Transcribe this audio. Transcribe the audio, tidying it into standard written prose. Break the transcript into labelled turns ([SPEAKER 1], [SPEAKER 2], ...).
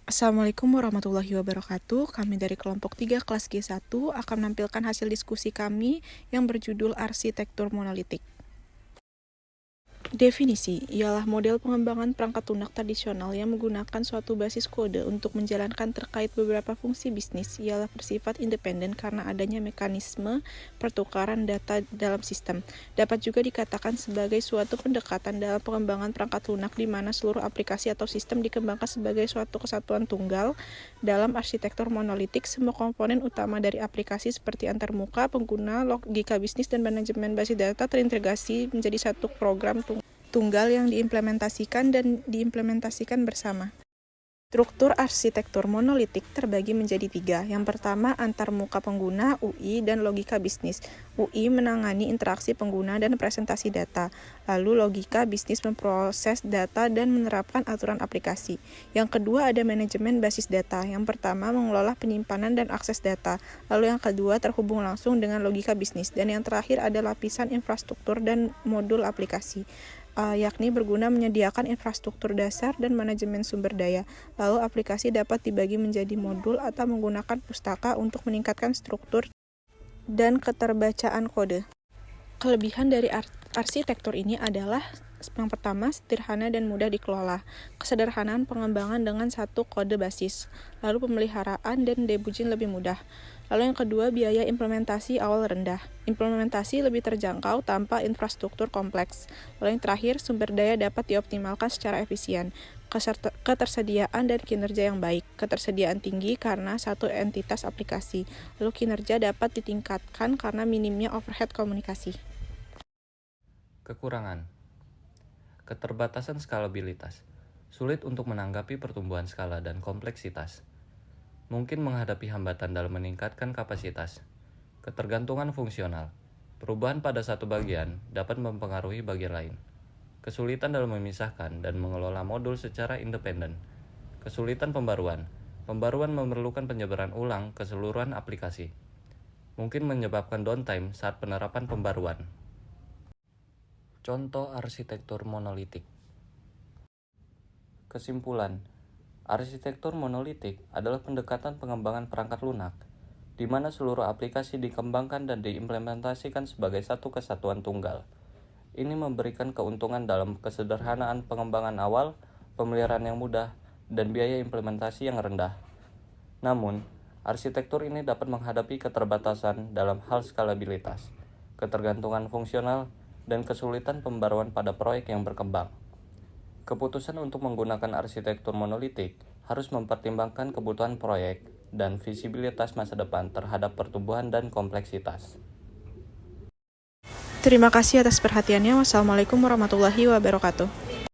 [SPEAKER 1] Assalamualaikum warahmatullahi wabarakatuh. Kami dari kelompok 3 kelas G1 akan menampilkan hasil diskusi kami yang berjudul Arsitektur Monolitik. Definisi ialah model pengembangan perangkat lunak tradisional yang menggunakan suatu basis kode untuk menjalankan terkait beberapa fungsi bisnis ialah bersifat independen karena adanya mekanisme pertukaran data dalam sistem. Dapat juga dikatakan sebagai suatu pendekatan dalam pengembangan perangkat lunak di mana seluruh aplikasi atau sistem dikembangkan sebagai suatu kesatuan tunggal. Dalam arsitektur monolitik, semua komponen utama dari aplikasi seperti antarmuka, pengguna, logika bisnis, dan manajemen basis data terintegrasi menjadi satu program tunggal yang diimplementasikan bersama. Struktur arsitektur monolitik terbagi menjadi 3. Yang pertama, antarmuka pengguna, UI, dan logika bisnis. UI menangani interaksi pengguna dan presentasi data. Lalu logika bisnis memproses data dan menerapkan aturan aplikasi. Yang kedua, ada manajemen basis data. Yang pertama, mengelola penyimpanan dan akses data. Lalu yang kedua, terhubung langsung dengan logika bisnis. Dan yang terakhir ada lapisan infrastruktur dan modul aplikasi. Yakni berguna menyediakan infrastruktur dasar dan manajemen sumber daya. Lalu aplikasi dapat dibagi menjadi modul atau menggunakan pustaka untuk meningkatkan struktur dan keterbacaan kode. Kelebihan dari arsitektur ini adalah yang pertama, sederhana dan mudah dikelola. Kesederhanaan pengembangan dengan satu kode basis. Lalu pemeliharaan dan debugging lebih mudah. Lalu yang kedua, biaya implementasi awal rendah. Implementasi lebih terjangkau tanpa infrastruktur kompleks. Lalu yang terakhir, sumber daya dapat dioptimalkan secara efisien. Ketersediaan dan kinerja yang baik. Ketersediaan tinggi karena satu entitas aplikasi. Lalu kinerja dapat ditingkatkan karena minimnya overhead komunikasi.
[SPEAKER 2] Kekurangan. Keterbatasan skalabilitas. Sulit untuk menanggapi pertumbuhan skala dan kompleksitas. Mungkin menghadapi hambatan dalam meningkatkan kapasitas. Ketergantungan fungsional. Perubahan pada satu bagian dapat mempengaruhi bagian lain. Kesulitan dalam memisahkan dan mengelola modul secara independen. Kesulitan pembaruan. Pembaruan memerlukan penyebaran ulang keseluruhan aplikasi. Mungkin menyebabkan downtime saat penerapan pembaruan. Contoh arsitektur monolitik. Kesimpulan, arsitektur monolitik adalah pendekatan pengembangan perangkat lunak, di mana seluruh aplikasi dikembangkan dan diimplementasikan sebagai satu kesatuan tunggal. Ini memberikan keuntungan dalam kesederhanaan pengembangan awal, pemeliharaan yang mudah, dan biaya implementasi yang rendah. Namun, arsitektur ini dapat menghadapi keterbatasan dalam hal skalabilitas, ketergantungan fungsional, dan kesulitan pembaruan pada proyek yang berkembang. Keputusan untuk menggunakan arsitektur monolitik harus mempertimbangkan kebutuhan proyek dan visibilitas masa depan terhadap pertumbuhan dan kompleksitas.
[SPEAKER 1] Terima kasih atas perhatiannya. Wassalamualaikum warahmatullahi wabarakatuh.